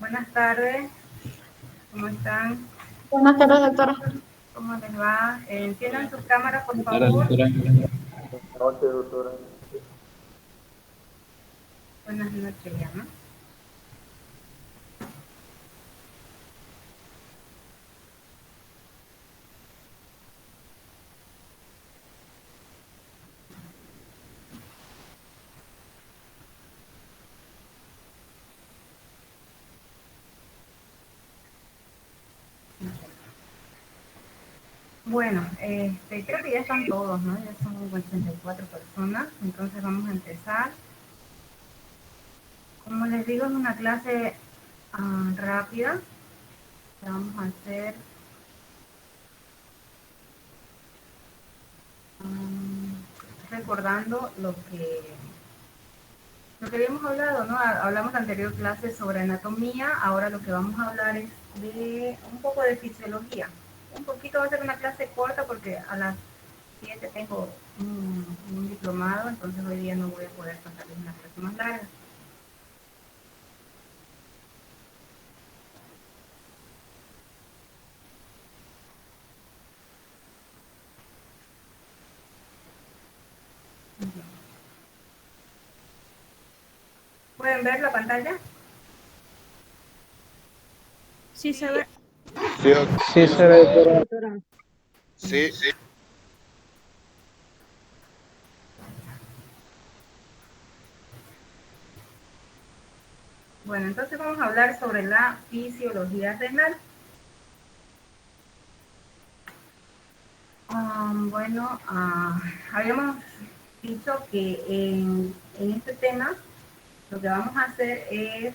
Buenas tardes, ¿cómo están? Buenas tardes, doctora. ¿Cómo les va? Enciendan sus cámaras, por Doctora, favor. doctora. Buenas noches, doctora. Buenas noches, ya, ¿no? Bueno, creo que ya están todos, ¿no? Ya son 84 personas, entonces vamos a empezar. Como les digo, es una clase rápida. La vamos a hacer recordando lo que habíamos hablado, ¿no? Hablamos en la anterior clase sobre anatomía, ahora lo que vamos a hablar es de un poco de fisiología. Un poquito, va a ser una clase corta porque a las 7 tengo un diplomado, entonces hoy día no voy a poder pasarles una clase más larga. ¿Pueden ver la pantalla? Sí, se ve. Sí, Sí, se ve, doctora. sí. Bueno, entonces vamos a hablar sobre la fisiología renal. Habíamos dicho que en este tema lo que vamos a hacer es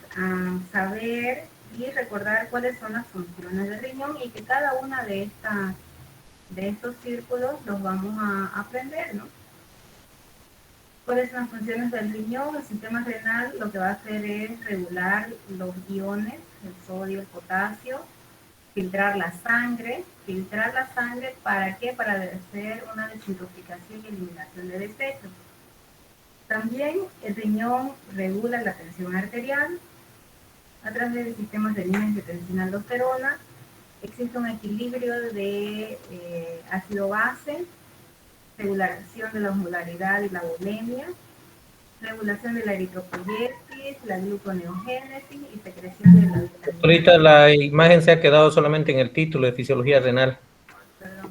saber y recordar cuáles son las funciones del riñón y que cada una de estos círculos los vamos a aprender, ¿no? ¿Cuáles son las funciones del riñón? El sistema renal lo que va a hacer es regular los iones, el sodio, el potasio, filtrar la sangre. ¿Filtrar la sangre para qué? Para hacer una desintoxicación y eliminación de desechos. También el riñón regula la tensión arterial a través del sistema de angiotensina-aldosterona. Existe un equilibrio de ácido-base, regulación de la osmolaridad y la bulimia, regulación de la eritropoyesis, la gluconeogénesis y secreción de la vitamina. Ahorita la imagen se ha quedado solamente en el título de fisiología renal. Perdón.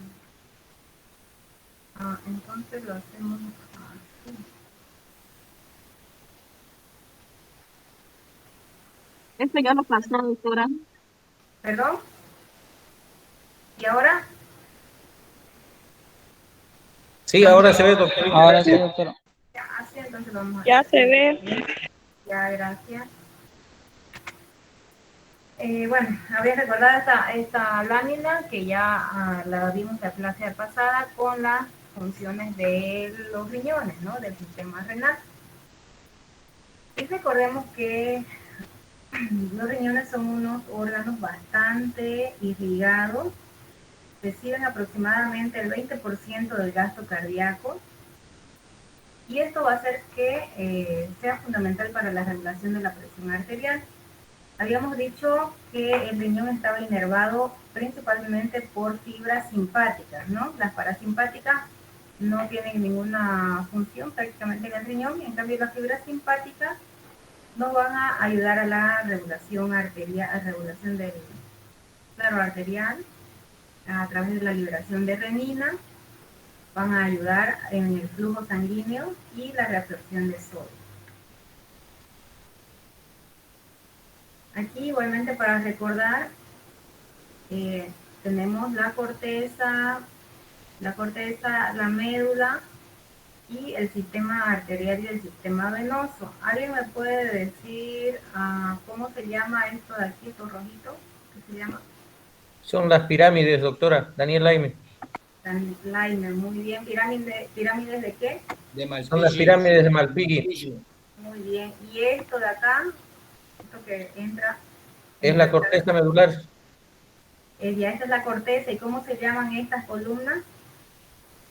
Entonces lo hacemos así. Esto ya lo pasó, doctora. ¿Perdón? ¿Y ahora? Sí, ahora se ve, doctorita. Ahora sí, Gracias. doctora. Ya, así entonces vamos a Ya hacer. se ve. Ya, gracias. Bueno, había recordado esta lámina que ya la vimos la clase pasada con las funciones de los riñones, ¿no? Del sistema renal. Y recordemos que los riñones son unos órganos bastante irrigados, reciben aproximadamente el 20% del gasto cardíaco y esto va a hacer que sea fundamental para la regulación de la presión arterial. Habíamos dicho que el riñón estaba inervado principalmente por fibras simpáticas, ¿no? Las parasimpáticas no tienen ninguna función prácticamente en el riñón, y en cambio las fibras simpáticas nos van a ayudar a la regulación arterial, a regulación del claro arterial, a través de la liberación de renina, van a ayudar en el flujo sanguíneo y la reabsorción de sodio. Aquí igualmente para recordar, tenemos la médula y el sistema arterial y el sistema venoso. ¿Alguien me puede decir cómo se llama esto de aquí, esto rojito? ¿Qué se llama? Son las pirámides, doctora. Daniel Laime. Laimer, muy bien. ¿Pirámides de qué? De Son las Malpighi. pirámides de Malpighi. Muy bien. ¿Y esto de acá? Esto que entra Es la entre corteza medular. ya esta es la corteza. ¿Y cómo se llaman estas columnas?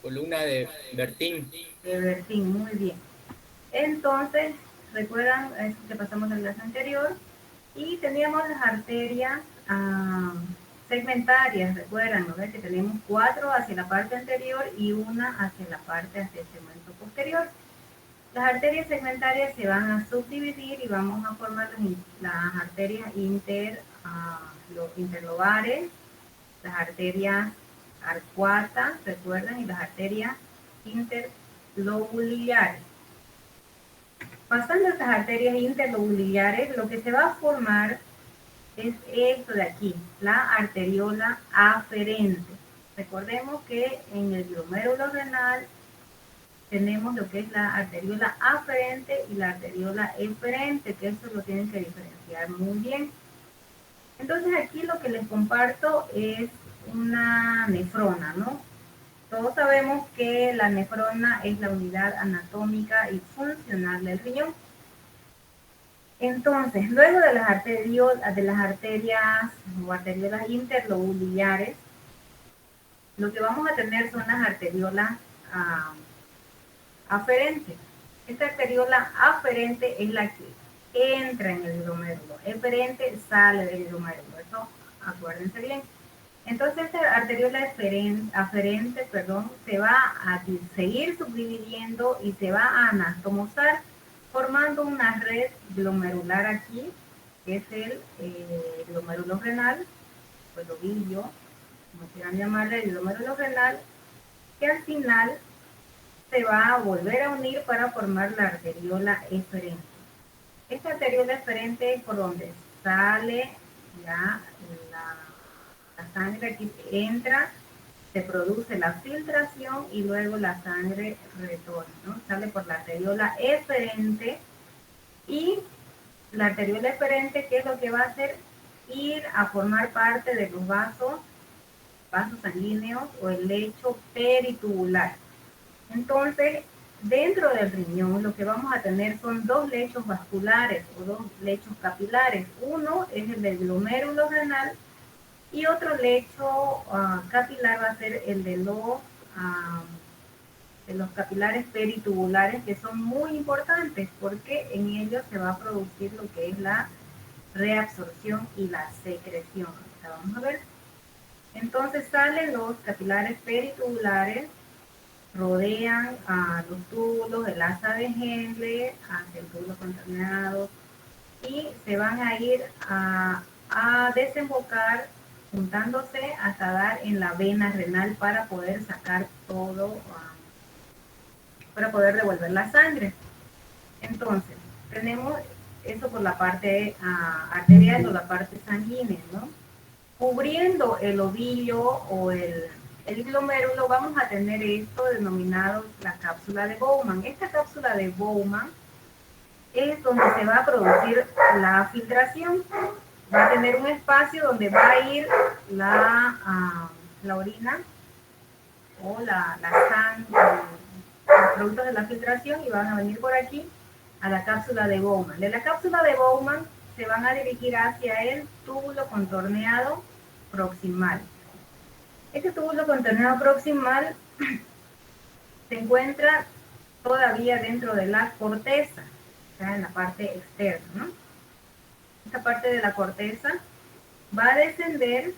Columna de Bertín. De Bertín, muy bien. Entonces, ¿recuerdan eso que pasamos en la clase anterior? Y teníamos las arterias segmentarias, recuerdan, ¿no? Que tenemos 4 hacia la parte anterior y una hacia la parte hacia el segmento posterior. Las arterias segmentarias se van a subdividir y vamos a formar las arterias interlobares, las arterias arcuatas, recuerdan, y las arterias interlobulares. Pasando estas arterias interlobulares, lo que se va a formar es esto de aquí, la arteriola aferente. Recordemos que en el glomérulo renal tenemos lo que es la arteriola aferente y la arteriola eferente, que eso lo tienen que diferenciar muy bien. Entonces aquí lo que les comparto es una nefrona, ¿no? Todos sabemos que la nefrona es la unidad anatómica y funcional del riñón. Entonces, luego de las arterias o arteriolas interlobulares, lo que vamos a tener son las arteriolas aferentes. Esta arteriola aferente es la que entra en el glomérulo. Eferente sale del glomérulo. Eso acuérdense bien. Entonces, esta arteriola aferente, se va a seguir subdividiendo y se va a anastomosar, formando una red glomerular aquí, que es el glomérulo renal, pues el ovillo, como quieran llamarle, el glomérulo renal, que al final se va a volver a unir para formar la arteriola eferente. Esta arteriola eferente es por donde sale ya la sangre, aquí entra, se produce la filtración y luego la sangre retorna, ¿no? Sale por la arteriola eferente y la arteriola eferente, ¿qué es lo que va a hacer? Ir a formar parte de los vasos sanguíneos o el lecho peritubular. Entonces, dentro del riñón lo que vamos a tener son 2 lechos vasculares o 2 lechos capilares. Uno es el del glomérulo renal y otro lecho capilar va a ser el de los capilares peritubulares, que son muy importantes porque en ellos se va a producir lo que es la reabsorción y la secreción. O sea, vamos a ver. Entonces salen los capilares peritubulares, rodean a los túbulos, el asa de Henle, hacia el túbulo contaminado y se van a ir a desembocar juntándose hasta dar en la vena renal para poder sacar todo, para poder devolver la sangre. Entonces, tenemos eso por la parte arterial o la parte sanguínea, ¿no? Cubriendo el ovillo o el glomérulo vamos a tener esto denominado la cápsula de Bowman. Esta cápsula de Bowman es donde se va a producir la filtración. Va a tener un espacio donde va a ir la orina o la sangre, los productos de la filtración, y van a venir por aquí a la cápsula de Bowman. De la cápsula de Bowman se van a dirigir hacia el túbulo contorneado proximal. Este túbulo contorneado proximal se encuentra todavía dentro de la corteza, o sea, en la parte externa, ¿no? Esta parte de la corteza va a descender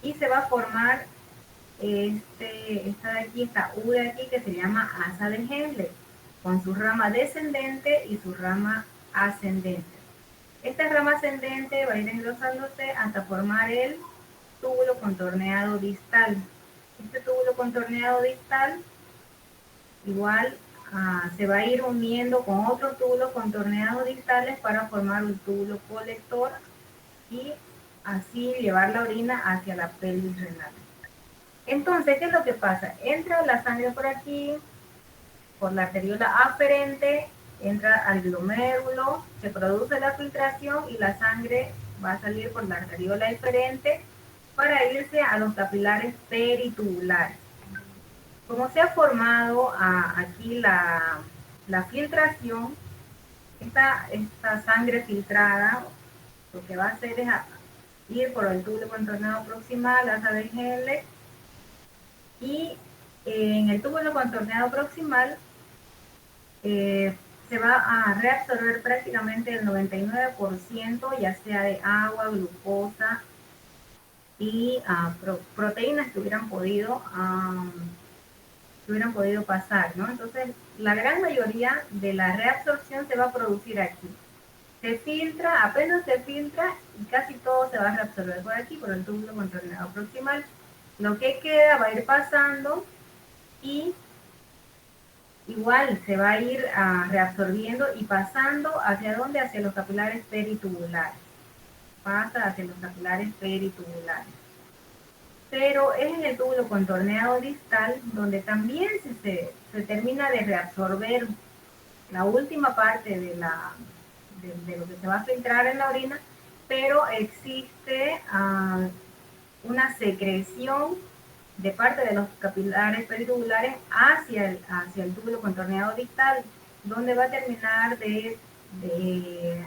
y se va a formar esta U de aquí, que se llama asa de Henle, con su rama descendente y su rama ascendente. Esta rama ascendente va a ir engrosándose hasta formar el túbulo contorneado distal. Este túbulo contorneado distal igual se va a ir uniendo con otros túbulos contorneados distales para formar un túbulo colector y así llevar la orina hacia la pelvis renal. Entonces, ¿qué es lo que pasa? Entra la sangre por aquí, por la arteriola aferente, entra al glomérulo, se produce la filtración y la sangre va a salir por la arteriola eferente para irse a los capilares peritubulares. Como se ha formado aquí la filtración, esta sangre filtrada, lo que va a hacer es ir por el túbulo contorneado proximal, asa de Henle, y en el túbulo contorneado proximal se se va a reabsorber prácticamente el 99%, ya sea de agua, glucosa y proteínas que hubieran podido pasar, ¿no? Entonces, la gran mayoría de la reabsorción se va a producir aquí. Se filtra, apenas se filtra y casi todo se va a reabsorber por aquí, por el túbulo contorneado proximal. Lo que queda va a ir pasando y igual se va a ir reabsorbiendo y pasando ¿hacia dónde? Hacia los capilares peritubulares. Pasa hacia los capilares peritubulares. Pero es en el túbulo contorneado distal donde también se termina de reabsorber la última parte de lo que se va a filtrar en la orina, pero existe una secreción de parte de los capilares peritubulares hacia el túbulo contorneado distal, donde va a terminar de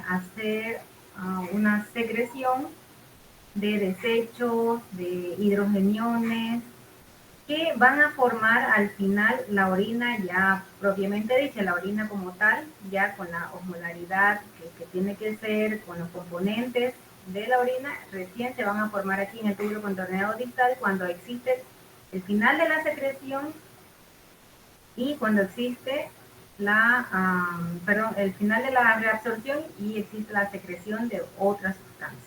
hacer una secreción de desechos, de hidrogeniones, que van a formar al final la orina ya propiamente dicha, la orina como tal, ya con la osmolaridad que tiene que ser, con los componentes de la orina, recién se van a formar aquí en el túbulo contorneado distal cuando existe el final de la secreción y cuando existe el final de la reabsorción y existe la secreción de otras sustancias.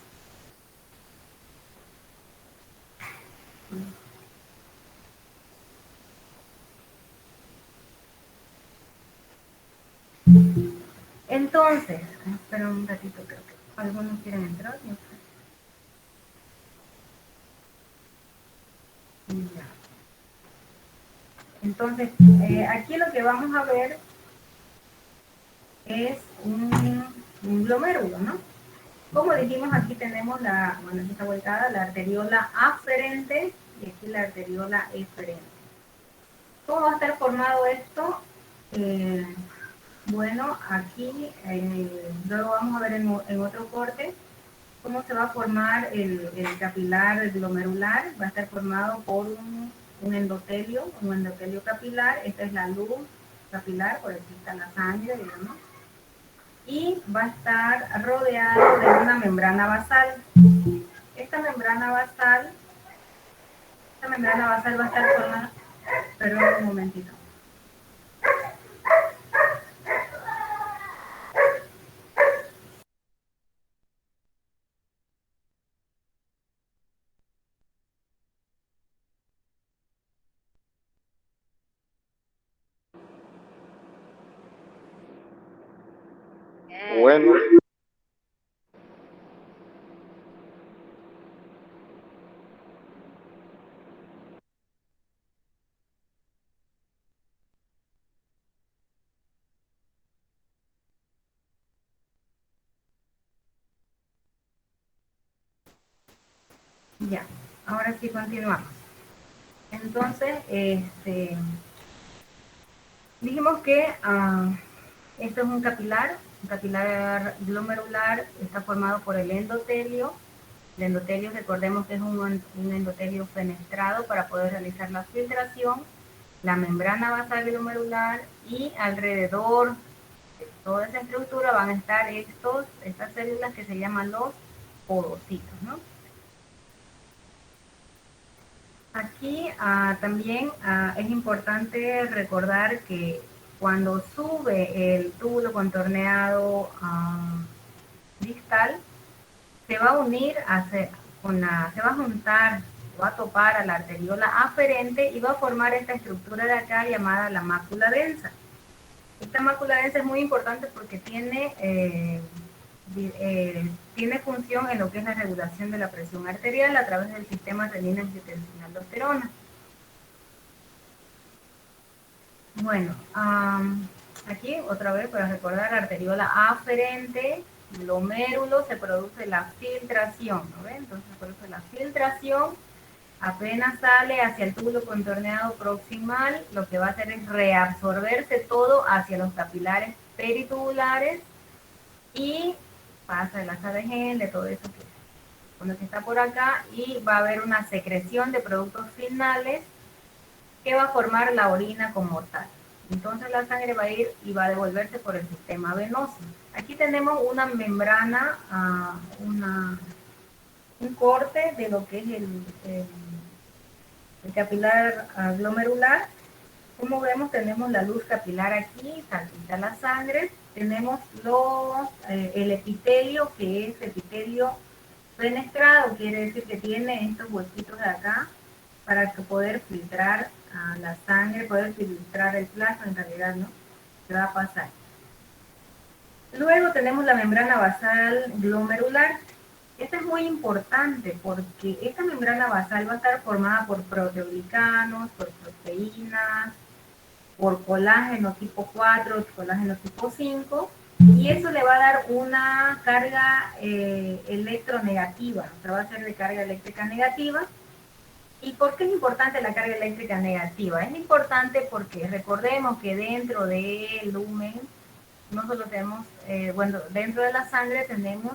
Entonces, espera un ratito, creo que algunos quieren entrar. Ya. Entonces, aquí lo que vamos a ver es un glomérulo, ¿no? Como dijimos, aquí tenemos aquí está volcada la arteriola aferente y aquí la arteriola eferente. ¿Cómo va a estar formado esto? Bueno, aquí luego vamos a ver en otro corte cómo se va a formar el capilar glomerular. Va a estar formado por un endotelio capilar. Esta es la luz capilar, por aquí está la sangre, digamos. Y va a estar rodeado de una membrana basal. Esta membrana basal va a estar formada, perdón un momentito. Bueno, Ya, ahora sí continuamos. Entonces, dijimos que esto es un capilar glomerular, está formado por el endotelio. El endotelio, recordemos que es un endotelio fenestrado para poder realizar la filtración, la membrana basal glomerular y alrededor de toda esa estructura van a estar estas células que se llaman los podocitos, ¿no? Aquí también es importante recordar que cuando sube el túbulo contorneado distal, se va a unir, se va a juntar, va a topar a la arteriola aferente y va a formar esta estructura de acá llamada la mácula densa. Esta mácula densa es muy importante porque tiene función en lo que es la regulación de la presión arterial a través del sistema renina-angiotensina-aldosterona. Bueno, aquí otra vez para recordar, arteriola aferente, glomérulo, se produce la filtración, ¿no ven? Entonces se produce la filtración, apenas sale hacia el túbulo contorneado proximal, lo que va a hacer es reabsorberse todo hacia los capilares peritubulares y pasa el asa de Henle, todo eso que está por acá, y va a haber una secreción de productos finales que va a formar la orina como tal. Entonces la sangre va a ir y va a devolverse por el sistema venoso. Aquí tenemos una membrana, un corte de lo que es el capilar glomerular. Como vemos, tenemos la luz capilar aquí, salpita la sangre. Tenemos el epitelio, que es epitelio fenestrado, quiere decir que tiene estos huequitos de acá para poder filtrar la sangre, poder filtrar el plasma, en realidad, ¿no? ¿Qué va a pasar? Luego tenemos la membrana basal glomerular. Esta es muy importante porque esta membrana basal va a estar formada por proteoglicanos, por proteínas, por colágeno tipo 4, colágeno tipo 5, y eso le va a dar una carga electronegativa, o sea, va a ser de carga eléctrica negativa. ¿Y por qué es importante la carga eléctrica negativa? Es importante porque recordemos que dentro del lumen, no solo tenemos, dentro de la sangre tenemos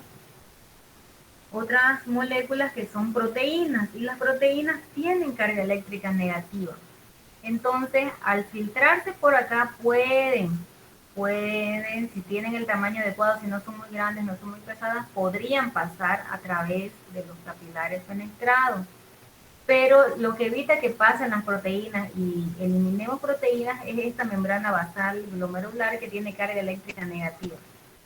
otras moléculas que son proteínas, y las proteínas tienen carga eléctrica negativa. Entonces, al filtrarse por acá pueden, si tienen el tamaño adecuado, si no son muy grandes, no son muy pesadas, podrían pasar a través de los capilares fenestrados. Pero lo que evita que pasen las proteínas y eliminemos proteínas es esta membrana basal glomerular que tiene carga eléctrica negativa.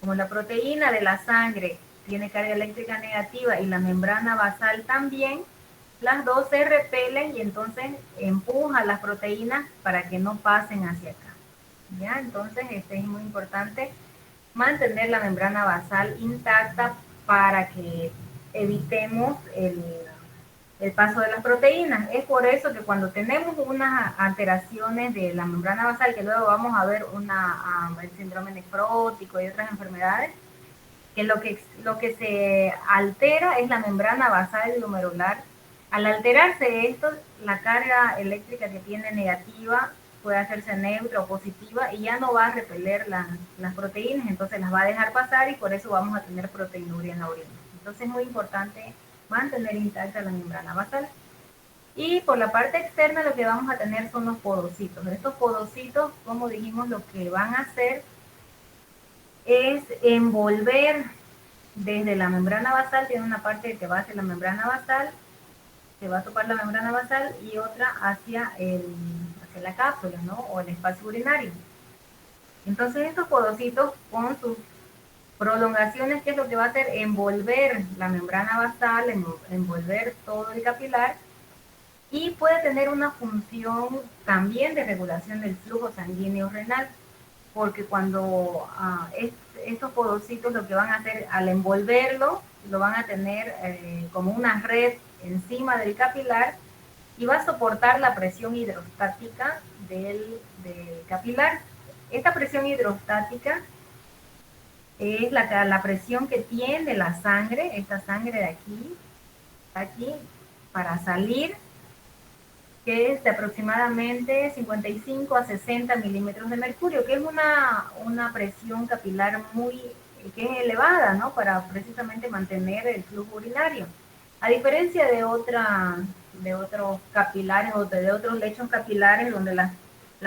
Como la proteína de la sangre tiene carga eléctrica negativa y la membrana basal también, las dos se repelen y entonces empujan las proteínas para que no pasen hacia acá. ¿Ya? Entonces es muy importante mantener la membrana basal intacta para que evitemos el paso de las proteínas. Es por eso que cuando tenemos unas alteraciones de la membrana basal, que luego vamos a ver el síndrome nefrótico y otras enfermedades, que lo que se altera es la membrana basal glomerular. Al alterarse esto, la carga eléctrica que tiene negativa puede hacerse neutra o positiva y ya no va a repeler las proteínas, entonces las va a dejar pasar y por eso vamos a tener proteinuria en la orina. Entonces es muy importante mantener intacta la membrana basal. Y por la parte externa lo que vamos a tener son los podocitos. Estos podocitos, como dijimos, lo que van a hacer es envolver desde la membrana basal, tiene una parte que va hacia la membrana basal, se va a topar la membrana basal y otra hacia la cápsula, ¿no? O el espacio urinario. Entonces estos podocitos con sus prolongaciones, ¿qué es lo que va a hacer? Envolver la membrana basal, envolver todo el capilar, y puede tener una función también de regulación del flujo sanguíneo renal, porque cuando estos podocitos lo que van a hacer al envolverlo, lo van a tener como una red encima del capilar y va a soportar la presión hidrostática del capilar. Esta presión hidrostática es la presión que tiene la sangre, esta sangre de aquí, para salir, que es de aproximadamente 55 a 60 milímetros de mercurio, que es una presión capilar que es elevada, ¿no? Para precisamente mantener el flujo urinario. A diferencia de otros capilares o de otros lechos capilares donde las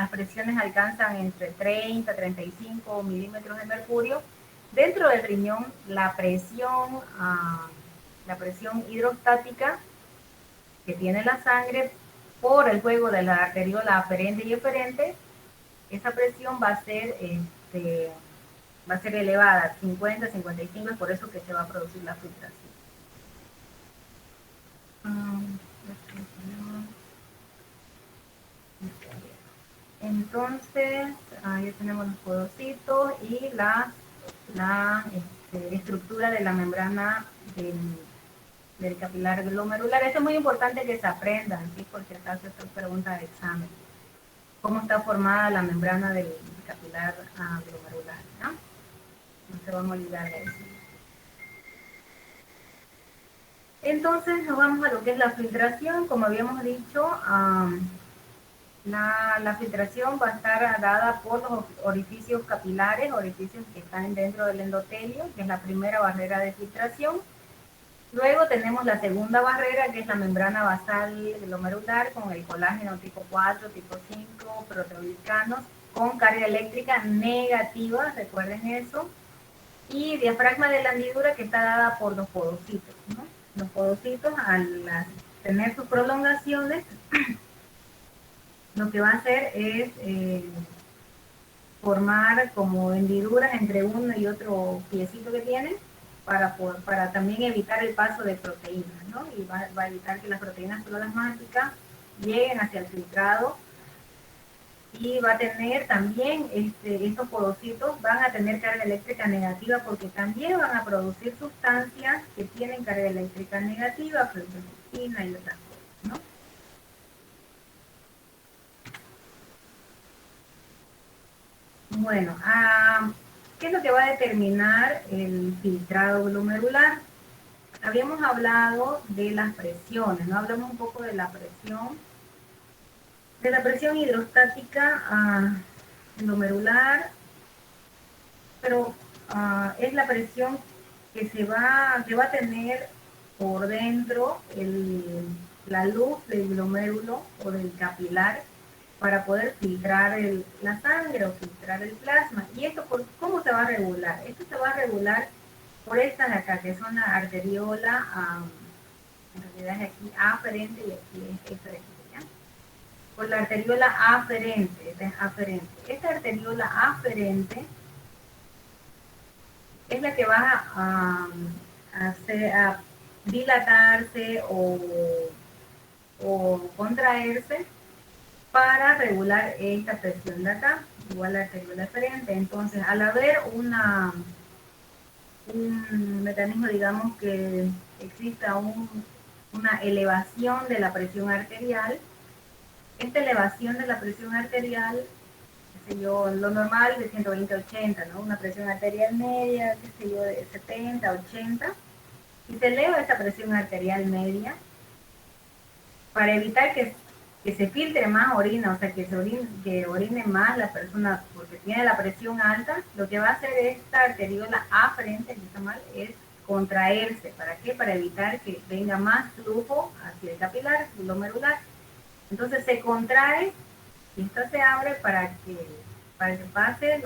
presiones alcanzan entre 30 a 35 milímetros de mercurio, dentro del riñón la presión hidrostática que tiene la sangre por el juego de la arteriola aferente y eferente, esa presión va a ser elevada, 50, 55, es por eso que se va a producir la filtración. Entonces, ya tenemos los podocitos y la estructura de la membrana del capilar glomerular. Esto es muy importante que se aprendan, ¿sí? Porque acaso esta es pregunta de examen. ¿Cómo está formada la membrana del capilar glomerular? ¿No? No se van a olvidar de eso. Entonces nos vamos a lo que es la filtración. Como habíamos dicho, la filtración va a estar dada por los orificios capilares, orificios que están dentro del endotelio, que es la primera barrera de filtración. Luego tenemos la segunda barrera, que es la membrana basal glomerular con el colágeno tipo 4, tipo 5, proteoglicanos con carga eléctrica negativa, recuerden eso, y diafragma de la hendidura que está dada por los podocitos, ¿no? Los podocitos al tener sus prolongaciones, lo que va a hacer es formar como hendiduras entre uno y otro piecito que tienen para también evitar el paso de proteínas, ¿no? Y va a evitar que las proteínas plasmáticas lleguen hacia el filtrado, y va a tener también, estos podocitos van a tener carga eléctrica negativa porque también van a producir sustancias que tienen carga eléctrica negativa, fluoresceína y otras cosas, ¿no? Bueno, ¿qué es lo que va a determinar el filtrado glomerular? Habíamos hablado de las presiones, ¿no? Hablamos un poco de la presión hidrostática glomerular, pero es la presión que va a tener por dentro la luz del glomérulo o del capilar para poder filtrar la sangre o filtrar el plasma. ¿Y esto cómo se va a regular? Esto se va a regular por estas de acá, que son la arteriola, en realidad es aquí aferente y aquí es eferente, ¿ya? Por la arteriola aferente, esta es aferente. Esta arteriola aferente es la que va a dilatarse o contraerse para regular esta presión de acá, igual la arteriola aferente. Entonces, al haber un mecanismo, digamos, que exista una elevación de la presión arterial, esta elevación de la presión arterial, qué sé yo, lo normal de 120-80, ¿no? Una presión arterial media, qué sé yo, de 70-80, y se eleva esa presión arterial media para evitar que se filtre más orina, o sea, que orine más la persona porque tiene la presión alta. Lo que va a hacer esta arteriola aferente, que está mal, es contraerse. ¿Para qué? Para evitar que venga más flujo hacia el capilar glomerular. Entonces se contrae y esta se abre para que pase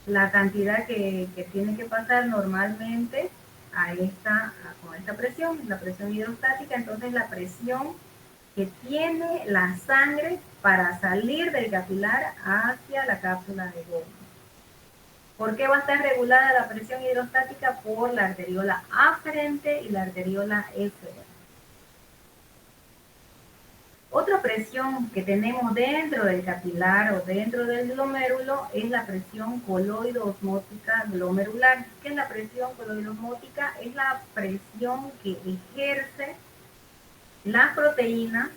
la cantidad que tiene que pasar normalmente con esta presión, la presión hidrostática. Entonces la presión que tiene la sangre para salir del capilar hacia la cápsula de Bowman. ¿Por qué va a estar regulada la presión hidrostática? Por la arteriola aferente y la arteriola eferente. Otra presión que tenemos dentro del capilar o dentro del glomérulo es la presión coloidosmótica glomerular. ¿Qué es la presión coloidosmótica? Es la presión que ejerce las proteínas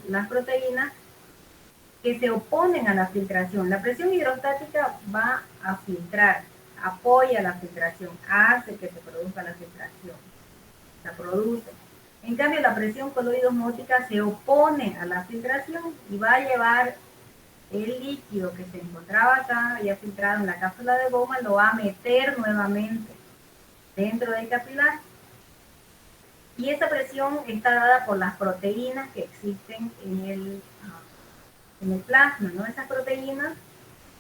las proteínas que se oponen a la filtración. La presión hidrostática va a filtrar, apoya la filtración, hace que se produzca la filtración, la produce. En cambio, la presión coloidosmótica se opone a la filtración y va a llevar el líquido que se encontraba acá, ya filtrado en la cápsula de Bowman, lo va a meter nuevamente dentro del capilar. Y esa presión está dada por las proteínas que existen en el plasma, ¿no? Esas proteínas,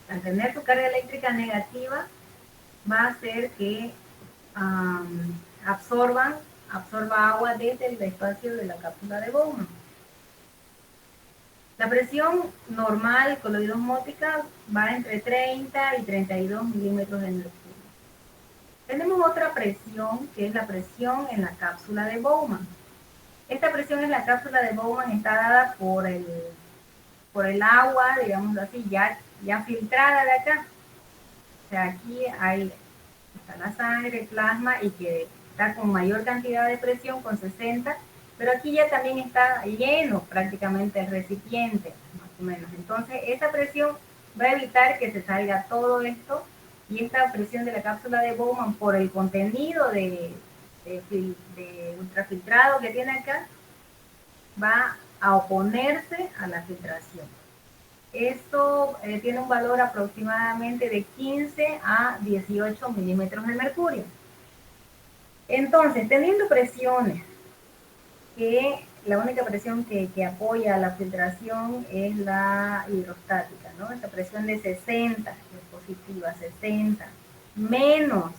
al tener su carga eléctrica negativa, va a hacer que absorba agua desde el espacio de la cápsula de Bowman. La presión normal coloidosmótica va entre 30 y 32 milímetros de mercurio. Tenemos otra presión, que es la presión en la cápsula de Bowman. Esta presión en la cápsula de Bowman está dada por el agua, digamos así, ya filtrada de acá. O sea, aquí está la sangre, el plasma, y que está con mayor cantidad de presión, con 60, pero aquí ya también está lleno prácticamente el recipiente, más o menos. Entonces, esa presión va a evitar que se salga todo esto, y esta presión de la cápsula de Bowman, por el contenido de ultrafiltrado que tiene acá, va a oponerse a la filtración. Esto tiene un valor aproximadamente de 15 a 18 milímetros de mercurio. Entonces, teniendo presiones que la única presión que apoya la filtración es la hidrostática, ¿no? Esta presión de 60, que es positiva, 60, menos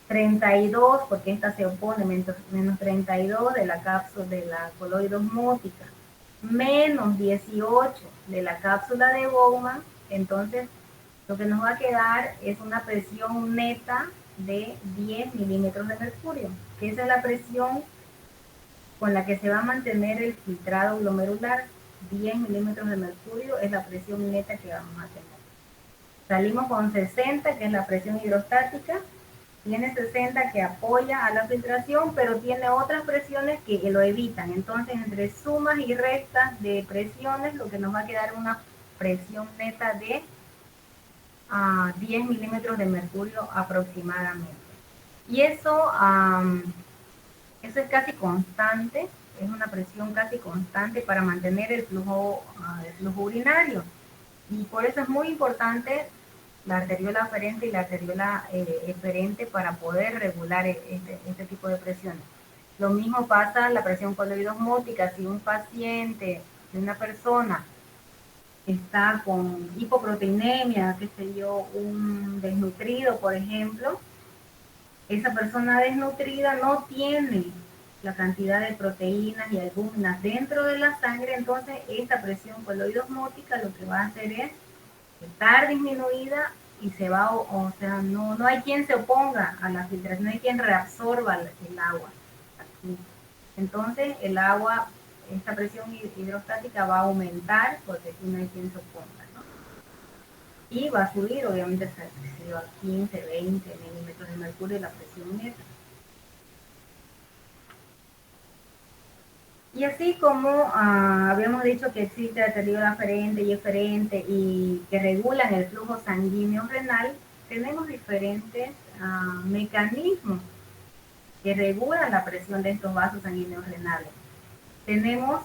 32, porque esta se opone, menos 32 de la cápsula de la coloide osmótica, menos 18 de la cápsula de Bowman. Entonces, lo que nos va a quedar es una presión neta de 10 milímetros de mercurio, que esa es la presión con la que se va a mantener el filtrado glomerular. 10 milímetros de mercurio es la presión neta que vamos a tener. Salimos con 60, que es la presión hidrostática. Tiene 60 que apoya a la filtración, pero tiene otras presiones que lo evitan. Entonces, entre sumas y restas de presiones, lo que nos va a quedar una presión neta de 10 milímetros de mercurio aproximadamente. Y eso es casi constante, es una presión casi constante para mantener el flujo urinario. Y por eso es muy importante la arteriola aferente y la arteriola eferente para poder regular este tipo de presiones. Lo mismo pasa la presión coloide osmótica. Si un paciente, si una persona está con hipoproteinemia, qué sé yo, un desnutrido, por ejemplo, esa persona desnutrida no tiene la cantidad de proteínas y albúminas dentro de la sangre. Entonces esta presión coloide osmótica lo que va a hacer es estar disminuida y se va, o sea, no hay quien se oponga a la filtración, no hay quien reabsorba el agua. Entonces el agua, esta presión hidrostática va a aumentar porque aquí no hay quien se oponga, ¿no? Y va a subir, obviamente, a 15, 20 milímetros de mercurio la presión neta. Y así como habíamos dicho que existe arteriola aferente y eferente y que regulan el flujo sanguíneo renal, tenemos diferentes mecanismos que regulan la presión de estos vasos sanguíneos renales. Tenemos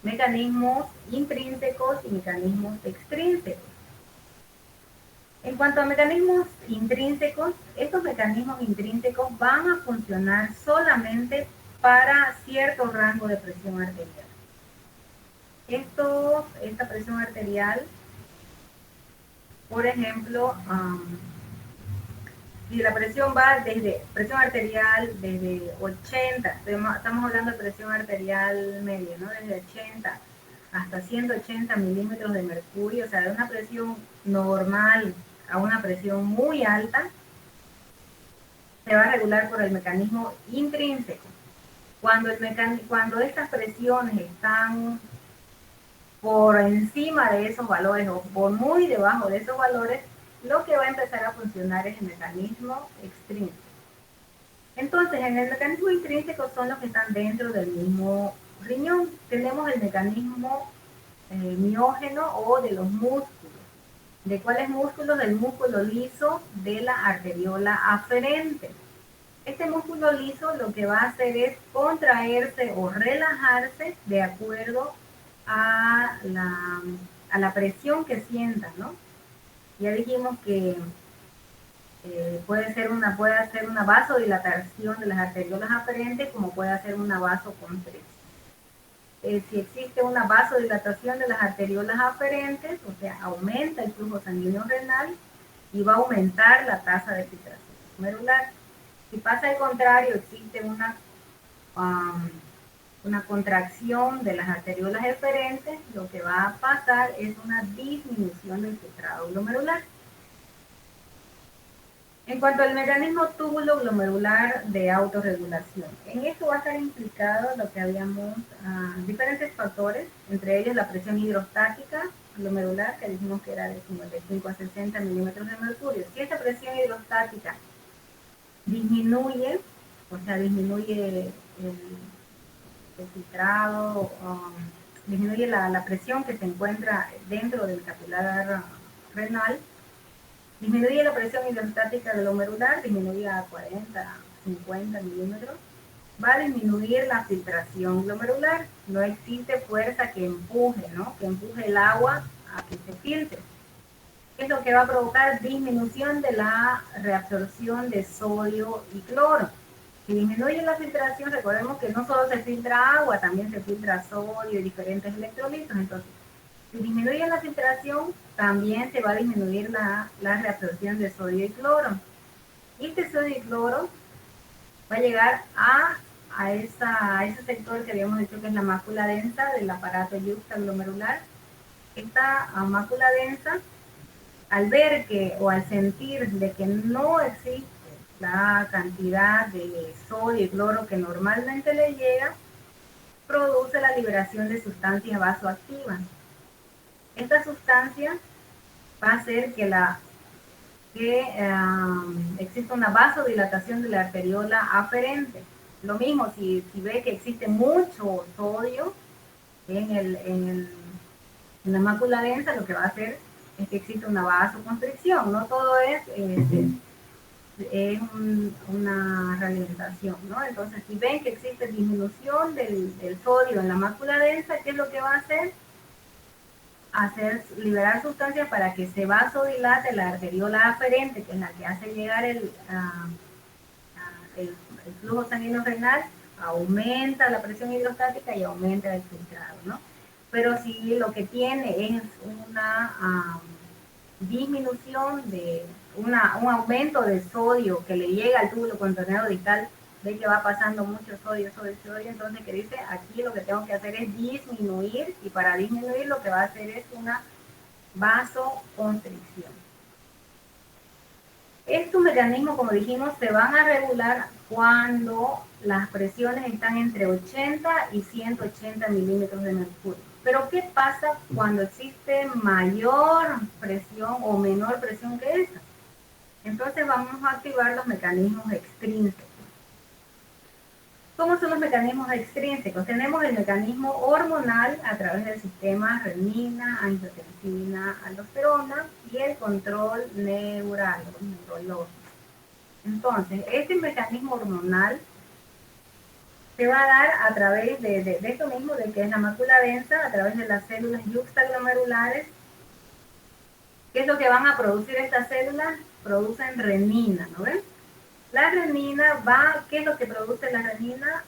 mecanismos intrínsecos y mecanismos extrínsecos. En cuanto a mecanismos intrínsecos, estos mecanismos intrínsecos van a funcionar solamente para cierto rango de presión arterial. Esta presión arterial, por ejemplo, si la presión va desde presión arterial desde 80, estamos hablando de presión arterial media, ¿no? Desde 80 hasta 180 milímetros de mercurio, o sea, de una presión normal a una presión muy alta, se va a regular por el mecanismo intrínseco. Cuando estas presiones están por encima de esos valores o por muy debajo de esos valores, lo que va a empezar a funcionar es el mecanismo extrínseco. Entonces, en el mecanismo intrínseco son los que están dentro del mismo riñón. Tenemos el mecanismo miógeno o de los músculos. ¿De cuáles músculos? Del músculo liso de la arteriola aferente. Este músculo liso lo que va a hacer es contraerse o relajarse de acuerdo a la presión que sienta, ¿no? Ya dijimos que puede hacer una vasodilatación de las arteriolas aferentes, como puede hacer una vasoconstricción. Si existe una vasodilatación de las arteriolas aferentes, o sea, aumenta el flujo sanguíneo renal y va a aumentar la tasa de filtración glomerular. Si pasa al contrario, existe una contracción de las arteriolas eferentes, lo que va a pasar es una disminución del filtrado glomerular. En cuanto al mecanismo túbulo glomerular de autorregulación, en esto va a estar implicado lo que habíamos, diferentes factores, entre ellos la presión hidrostática glomerular, que dijimos que era de 55 a 60 milímetros de mercurio. Si esta presión hidrostática disminuye, o sea, disminuye el filtrado, disminuye la presión que se encuentra dentro del capilar renal, disminuye la presión hidrostática glomerular, disminuye a 40, 50 milímetros, va a disminuir la filtración glomerular. No existe fuerza que empuje, ¿no? Que empuje el agua a que se filtre. Es lo que va a provocar disminución de la reabsorción de sodio y cloro. Si disminuye la filtración, recordemos que no solo se filtra agua, también se filtra sodio y diferentes electrolitos. Entonces, si disminuye la filtración, también se va a disminuir la reabsorción de sodio y cloro. Y este sodio y cloro va a llegar a ese sector que habíamos dicho que es la mácula densa del aparato yuxtaglomerular. Esta mácula densa, al ver que o al sentir de que no existe la cantidad de sodio y cloro que normalmente le llega, produce la liberación de sustancias vasoactivas. Esta sustancia va a hacer que exista una vasodilatación de la arteriola aferente. Lo mismo, si ve que existe mucho sodio en la mácula densa, lo que va a hacer es que existe una vasoconstricción. No todo es una realimentación, ¿no? Entonces, si ven que existe disminución del sodio en la mácula densa, ¿qué es lo que va a hacer? Liberar sustancias para que se vasodilate la arteriola aferente, que es la que hace llegar el flujo sanguíneo renal, aumenta la presión hidrostática y aumenta el filtrado, ¿no? Pero si lo que tiene es una disminución un aumento de sodio que le llega al túbulo contorneado distal, ve que va pasando mucho sodio, entonces que dice, aquí lo que tengo que hacer es disminuir, y para disminuir lo que va a hacer es una vasoconstricción. Estos mecanismos, como dijimos, se van a regular cuando las presiones están entre 80 y 180 milímetros de mercurio. Pero ¿qué pasa cuando existe mayor presión o menor presión que esa? Entonces vamos a activar los mecanismos extrínsecos. ¿Cómo son los mecanismos extrínsecos? Tenemos el mecanismo hormonal a través del sistema renina, angiotensina, aldosterona y el control neural o neurológico. Entonces, este mecanismo hormonal se va a dar a través de esto mismo, de que es la mácula densa, a través de las células yuxtaglomerulares. ¿Qué es lo que van a producir estas células? Producen renina, ¿no ven? La renina ¿qué es lo que produce la renina?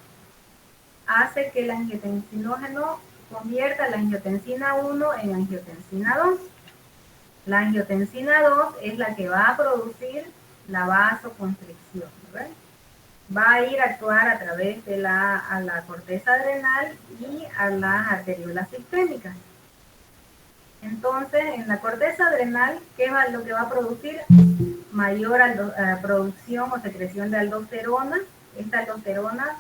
Hace que el angiotensinógeno convierta la angiotensina 1 en angiotensina 2. La angiotensina 2 es la que va a producir la vasoconstricción, ¿no ven? Va a ir a actuar a través de a la corteza adrenal y a las arteriolas sistémicas. Entonces, en la corteza adrenal, ¿qué es lo que va a producir? Mayor producción o secreción de aldosterona. Esta aldosterona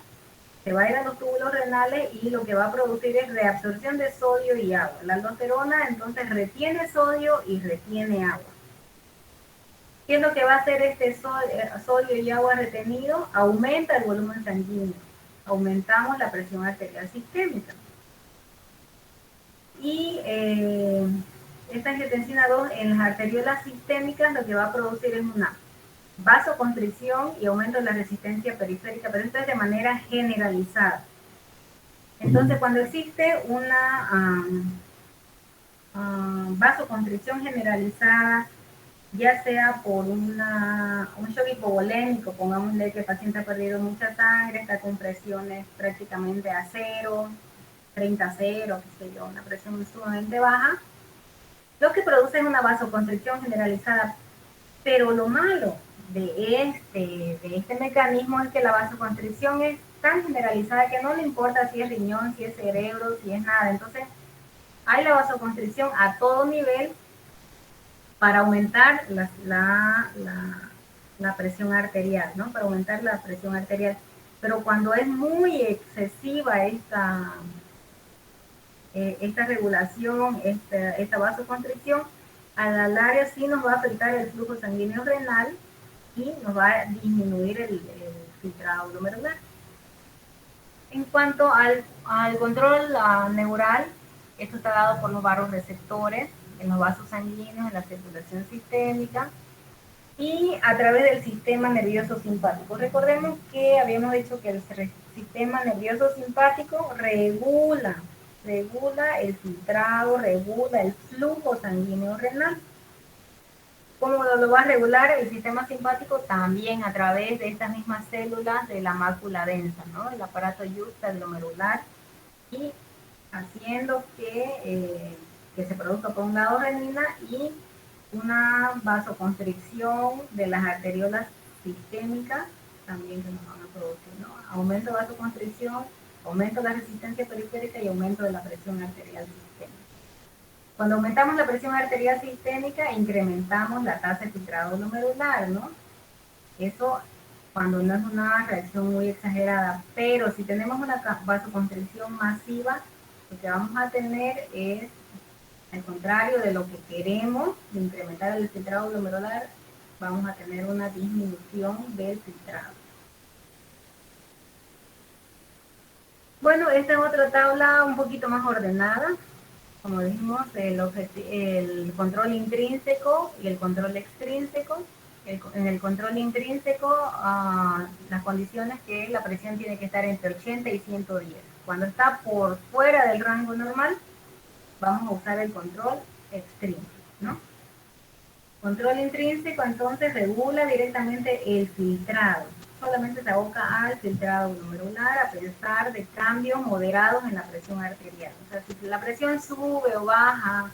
se va a ir a los túbulos renales y lo que va a producir es reabsorción de sodio y agua. La aldosterona entonces retiene sodio y retiene agua. ¿Qué es lo que va a hacer este sodio y agua retenido? Aumenta el volumen sanguíneo. Aumentamos la presión arterial sistémica. Y esta angiotensina 2 en las arteriolas sistémicas lo que va a producir es una vasoconstricción y aumento de la resistencia periférica, pero esto es de manera generalizada. Entonces, cuando existe una vasoconstricción generalizada, ya sea por un shock hipovolémico, pongámosle que el paciente ha perdido mucha sangre, está con presiones prácticamente a 0, 30 a 0, qué sé yo, una presión sumamente baja, lo que produce es una vasoconstricción generalizada. Pero lo malo de este mecanismo es que la vasoconstricción es tan generalizada que no le importa si es riñón, si es cerebro, si es nada. Entonces, hay la vasoconstricción a todo nivel para aumentar la presión arterial, ¿no? Para aumentar la presión arterial. Pero cuando es muy excesiva esta regulación, esta vasoconstricción, a la larga sí nos va a afectar el flujo sanguíneo renal y nos va a disminuir el filtrado glomerular. En cuanto al control neural, esto está dado por los vasoreceptores en los vasos sanguíneos, en la circulación sistémica y a través del sistema nervioso simpático. Recordemos que habíamos dicho que el sistema nervioso simpático regula el filtrado, regula el flujo sanguíneo renal. ¿Cómo lo va a regular el sistema simpático? También a través de estas mismas células de la mácula densa, ¿no? El aparato yuxtaglomerular, y haciendo que se produzca por un lado renina y una vasoconstricción de las arteriolas sistémicas también que nos van a producir, ¿no? Aumento de vasoconstricción, aumento de la resistencia periférica y aumento de la presión arterial sistémica. Cuando aumentamos la presión arterial sistémica, incrementamos la tasa de filtrado glomerular, ¿no? Eso cuando no es una reacción muy exagerada, pero si tenemos una vasoconstricción masiva, lo que vamos a tener es, al contrario de lo que queremos, de incrementar el filtrado glomerular, vamos a tener una disminución del filtrado. Bueno, esta es otra tabla un poquito más ordenada. Como dijimos, el control intrínseco y el control extrínseco. En el control intrínseco, las condiciones que la presión tiene que estar entre 80 y 110. Cuando está por fuera del rango normal, vamos a usar el control extrínseco, ¿no? Control intrínseco, entonces, regula directamente el filtrado. Solamente se aboca al filtrado glomerular a pesar de cambios moderados en la presión arterial. O sea, si la presión sube o baja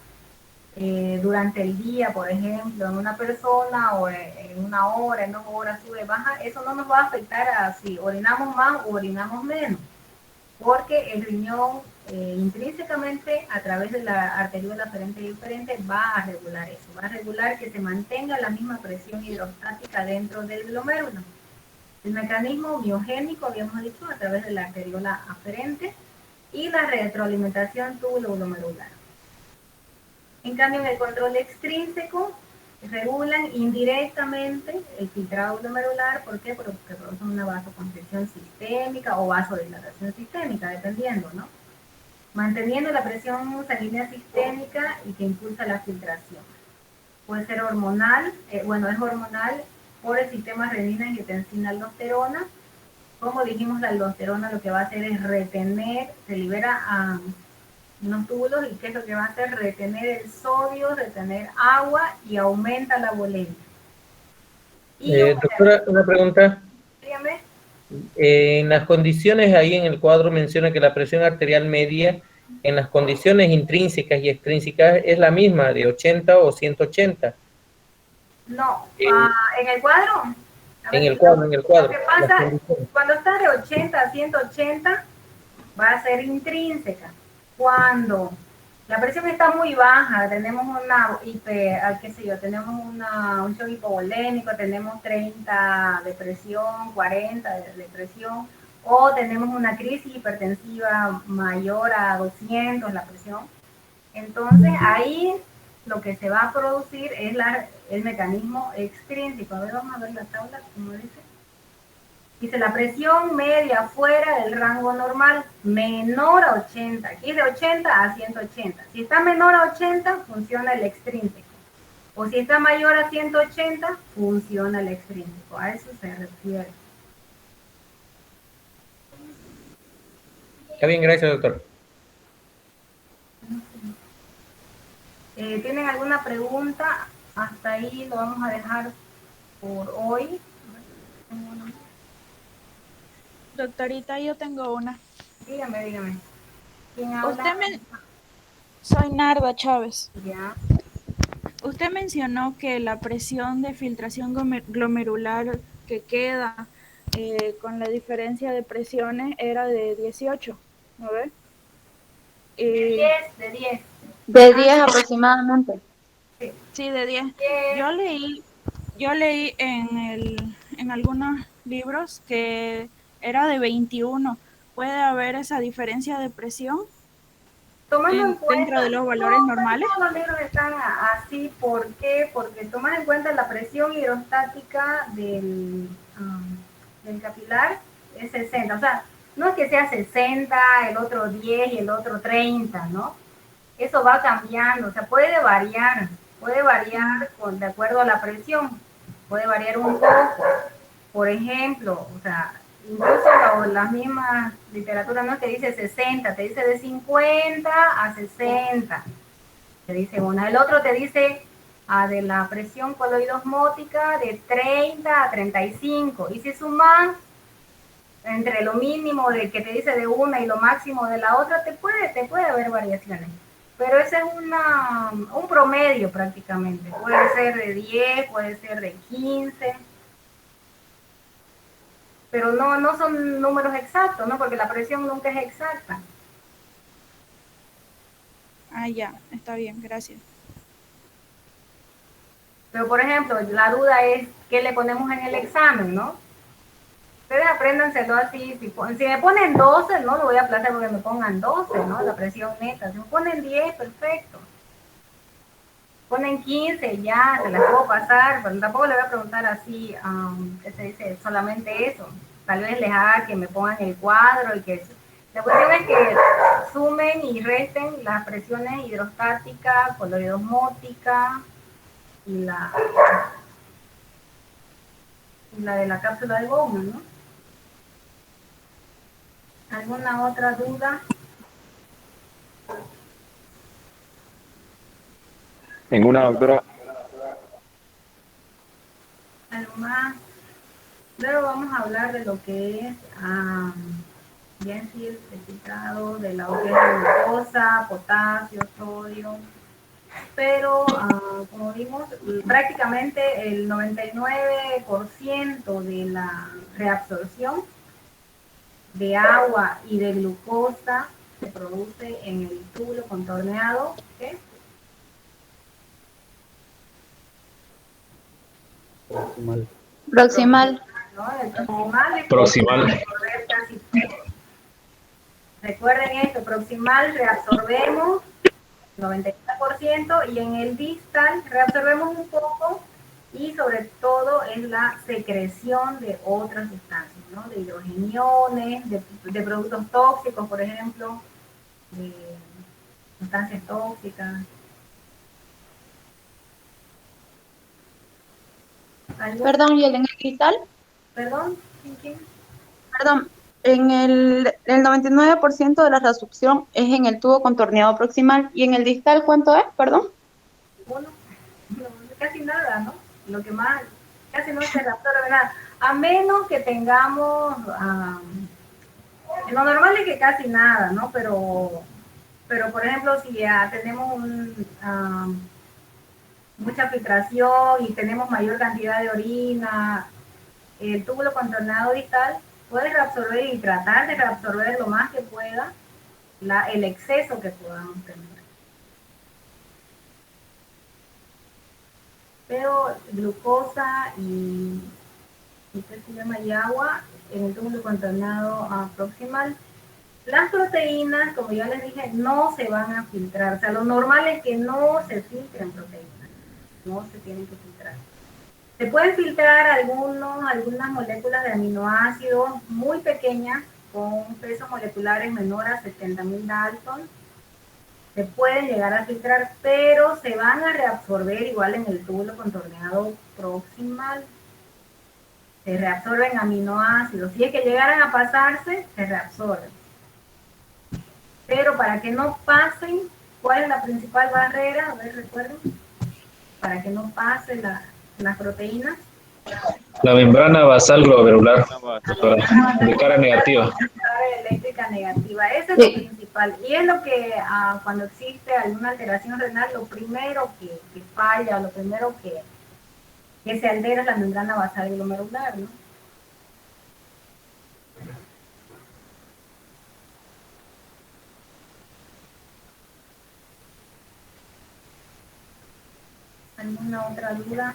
durante el día, por ejemplo, en una persona, o en una hora, en 2 horas, sube, baja, eso no nos va a afectar a si orinamos más o orinamos menos, porque el riñón intrínsecamente, a través de la arteriola aferente y diferente, va a regular eso, va a regular que se mantenga la misma presión hidrostática dentro del glomérulo. El mecanismo miogénico, habíamos dicho, a través de la arteriola aferente y la retroalimentación túbulo-glomerular. En cambio, en el control extrínseco, regulan indirectamente el filtrado glomerular. ¿Por qué? Porque producen una vasoconstricción sistémica o vasodilatación sistémica, dependiendo, ¿no? Manteniendo la presión sanguínea sistémica y que impulsa la filtración. Puede ser hormonal, es hormonal por el sistema renina, angiotensina, aldosterona. Como dijimos, la aldosterona lo que va a hacer es retener, se libera a unos túbulos, y ¿qué es lo que va a hacer? Retener el sodio, retener agua, y aumenta la volemia. Doctora, una pregunta. Dígame. En las condiciones ahí en el cuadro menciona que la presión arterial media en las condiciones intrínsecas y extrínsecas es la misma, de 80 o 180. No, en el cuadro. En el cuadro. Lo que pasa, cuando está de 80 a 180, va a ser intrínseca. Cuando la presión está muy baja, tenemos tenemos un shock hipovolémico, tenemos 30 de presión, 40 de presión, o tenemos una crisis hipertensiva mayor a 200 la presión. Entonces ahí lo que se va a producir es el mecanismo extrínseco. A ver, vamos a ver la tabla, como dice. Dice la presión media fuera del rango normal, menor a 80. Aquí de 80 a 180. Si está menor a 80, funciona el extrínseco. O si está mayor a 180, funciona el extrínseco. A eso se refiere. Está bien, gracias, doctor. ¿Tienen alguna pregunta? Hasta ahí lo vamos a dejar por hoy. Doctorita, yo tengo una. Dígame. ¿Quién habla? Soy Narda Chávez. Ya. Usted mencionó que la presión de filtración glomerular que queda con la diferencia de presiones era de 18, ¿no ve? De 10. De 10 aproximadamente. Sí, de 10. Yo leí en algunos libros que era de 21. ¿Puede haber esa diferencia de presión dentro de los valores normales? Todos los libros están así. ¿Por qué? Porque toman en cuenta la presión hidrostática del capilar es 60. O sea, no es que sea 60, el otro 10 y el otro 30, ¿no? Eso va cambiando, o sea, puede variar de acuerdo a la presión, puede variar un poco. Por ejemplo, o sea, incluso las mismas literaturas no te dice 60, te dice de 50 a 60, te dice una. El otro te dice de la presión coloidosmótica de 30 a 35. Y si suman entre lo mínimo de que te dice de una y lo máximo de la otra, te puede haber variaciones. Pero ese es un promedio prácticamente. Puede ser de 10, puede ser de 15. Pero no son números exactos, ¿no? Porque la presión nunca es exacta. Ah, ya, está bien, gracias. Pero, por ejemplo, la duda es qué le ponemos en el examen, ¿no? Ustedes apréndanselo así. Si me ponen 12, no lo voy a aplazar porque me pongan 12, ¿no? La presión neta. Si me ponen 10, perfecto. Ponen 15, ya, se las puedo pasar, pero tampoco le voy a preguntar así, que se dice solamente eso. Tal vez les haga que me pongan el cuadro y que... La cuestión es que sumen y resten las presiones hidrostática, coloidosmótica y la de la cápsula de Bowman, ¿no? ¿Alguna otra duda? Ninguna, doctora. ¿Algo más? Luego vamos a hablar de lo que es ya en sí el filtrado de la glucosa, potasio, sodio. Pero como vimos, prácticamente el 99% de la reabsorción de agua y de glucosa se produce en el túbulo contorneado, ¿qué? Proximal. ¿No? El proximal es Proximal. reabsorber casi todo. Recuerden esto, proximal reabsorbemos 90% y en el distal reabsorbemos un poco y sobre todo es la secreción de otras sustancias, ¿no? De hidrogeniones, de productos tóxicos, por ejemplo, de sustancias tóxicas. Perdón, ¿y el en el cristal? ¿Perdón? ¿Quién? Perdón, el 99% de la reabsorción es en el tubo contorneado proximal. ¿Y en el distal cuánto es? Perdón. Bueno, no, casi nada, ¿no? Lo que más, casi no se reabsorbe nada. A menos que tengamos, lo normal es que casi nada, ¿no? Pero por ejemplo, si ya tenemos mucha filtración y tenemos mayor cantidad de orina, el túbulo contorneado distal puede reabsorber y tratar de reabsorber lo más que pueda el exceso que podamos tener. Pero glucosa ¿qué se llama? Y agua en el túbulo contorneado proximal. Las proteínas, como ya les dije, no se van a filtrar. O sea, lo normal es que no se filtren proteínas. No se tienen que filtrar. Se pueden filtrar algunas moléculas de aminoácidos muy pequeñas con pesos moleculares menor a 70.000 Dalton. Se pueden llegar a filtrar, pero se van a reabsorber igual en el túbulo contorneado proximal. Se reabsorben aminoácidos. Si es que llegaran a pasarse, se reabsorben. Pero para que no pasen, ¿cuál es la principal barrera? A ver, recuerden. Para que no pasen las proteínas. La membrana basal glomerular, doctora, de cara negativa. Eléctrica negativa, eso es lo principal. Y es lo que cuando existe alguna alteración renal, lo primero que falla, lo primero que se altera es la membrana basal glomerular, ¿no? ¿Alguna otra duda?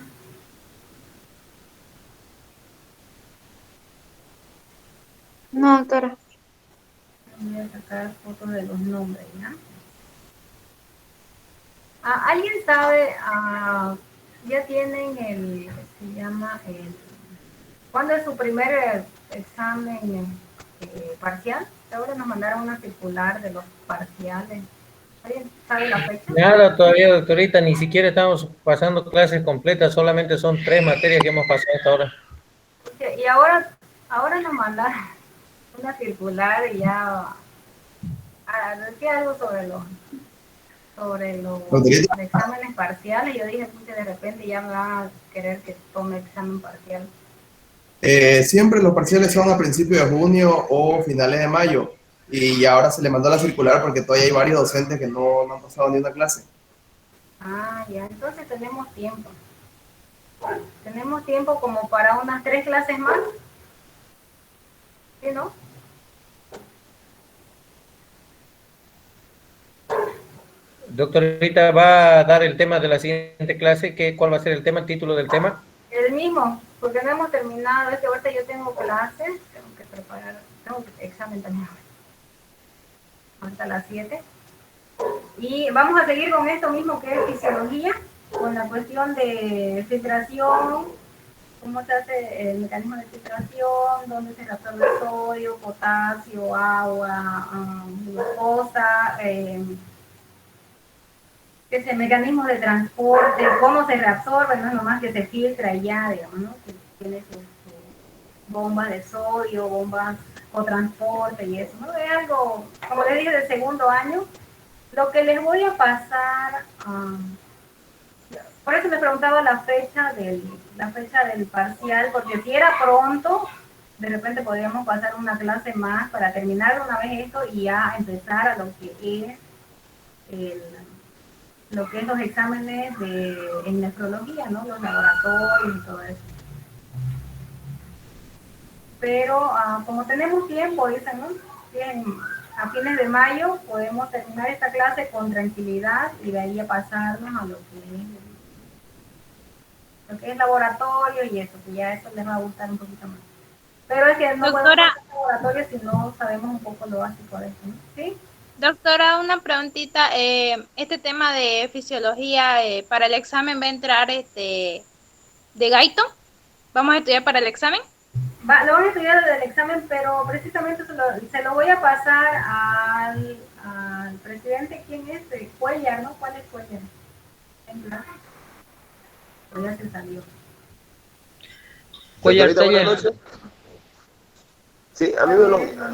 No, doctora. Voy a sacar fotos de los nombres, ¿ya? ¿Alguien sabe? Ya tienen se llama ¿cuándo es su primer examen parcial? Ahora nos mandaron una circular de los parciales. ¿Alguien sabe la fecha? Nada todavía, doctorita, ni siquiera estamos pasando clases completas, solamente son 3 materias que hemos pasado hasta ahora. Y ahora nos mandaron una circular y ya decía algo sobre sobre los Doctorita. exámenes parciales. Yo dije que de repente ya me van a querer que tome examen parcial. Siempre los parciales son a principios de junio o finales de mayo. Y ahora se le mandó la circular porque todavía hay varios docentes que no han pasado ni una clase. Ah, ya, entonces tenemos tiempo. Tenemos tiempo como para unas 3 clases más. ¿Sí, no? Doctorita, ¿va a dar el tema de la siguiente clase? ¿Cuál va a ser el tema, el título del tema? El mismo, porque no hemos terminado. Es que ahorita yo tengo clases, tengo que preparar, tengo examen también. Hasta las 7. Y vamos a seguir con esto mismo que es fisiología, con la cuestión de filtración, cómo se hace el mecanismo de filtración, dónde se absorbe el sodio, potasio, agua, glucosa, que es el mecanismo de transporte, cómo se reabsorbe, no es nomás que se filtra y ya, digamos, ¿no? Que tiene su bombas de sodio, bombas o transporte y eso, ¿no? Es algo, como les dije, de segundo año. Lo que les voy a pasar, por eso les preguntaba la fecha del parcial, porque si era pronto, de repente podríamos pasar una clase más para terminar una vez esto y ya empezar a lo que es los exámenes en nefrología, ¿no? Los laboratorios y todo eso. Pero como tenemos tiempo, dicen, ¿no? Bien, a fines de mayo podemos terminar esta clase con tranquilidad y de ahí a pasarnos a lo que es laboratorio y eso, que ya eso les va a gustar un poquito más. Pero es que no podemos hacer laboratorio si no sabemos un poco lo básico de eso, ¿no? ¿Sí? Doctora, una preguntita. Este tema de fisiología, para el examen va a entrar de Gaito. ¿Vamos a estudiar para el examen? Lo vamos a estudiar desde el examen, pero precisamente se lo voy a pasar al presidente. ¿Quién es? Cuellar, ¿no? ¿Cuál es Cuellar? Ya se salió. Cuellar, buenas noches. Sí, a mí me lo... Está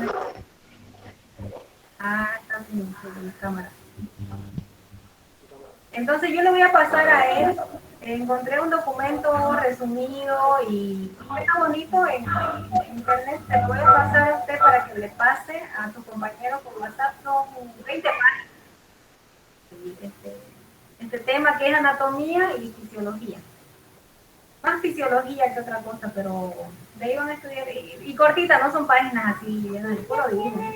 en la cámara. Entonces yo le voy a pasar a él. Encontré un documento resumido y está bonito en internet. Se lo voy a pasar a usted para que le pase a su compañero por WhatsApp. Son 20 páginas. Este tema que es anatomía y fisiología. Más fisiología que otra cosa, pero de ahí van a estudiar. Y cortita, no son páginas así, puro divino.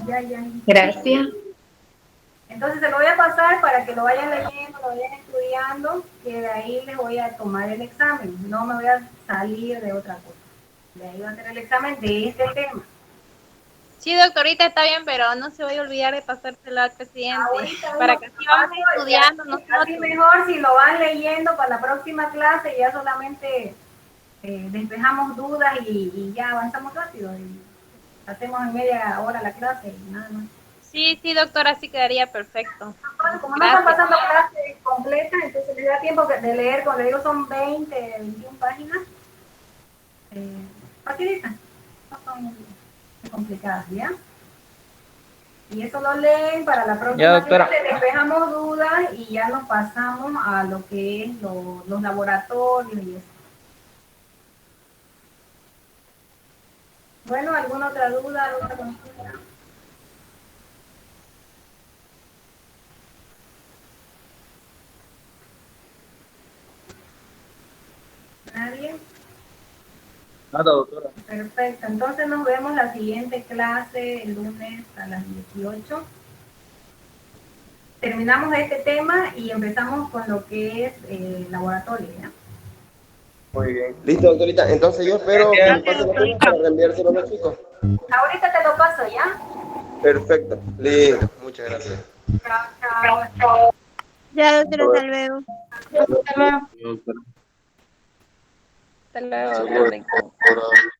Ya. Gracias. Entonces se lo voy a pasar para que lo vayan leyendo, lo vayan estudiando, que de ahí les voy a tomar el examen. No me voy a salir de otra cosa. De ahí va a ser el examen de este tema. Sí, doctorita, está bien, pero no se vaya a olvidar de pasárselo al presidente. Para que así vamos estudiando nosotros. Así mejor si lo van leyendo para la próxima clase, ya solamente despejamos dudas y ya avanzamos rápido. Y hacemos en media hora la clase y nada más. Sí, doctora, así quedaría perfecto. Como no están pasando clases completas, entonces les da tiempo de leer, cuando digo son 20, 21 páginas. Facilitas, no son muy complicadas, ¿ya? Y eso lo leen para la próxima clase, despejamos dudas y ya nos pasamos a lo que es los laboratorios y eso. Bueno, ¿alguna otra duda, alguna consulta? ¿Nadie? Nada, doctora. Perfecto, entonces nos vemos la siguiente clase el lunes a las 18. Terminamos este tema y empezamos con lo que es el laboratorio, ¿ya? Muy bien. Listo, doctorita. Entonces yo espero que me pase la cosa para reenviárselo a los chicos. Ahorita te lo paso, ¿ya? Perfecto. Listo. Muchas gracias. Chao. Ya, doctora, hasta luego. Hasta luego. Hasta luego.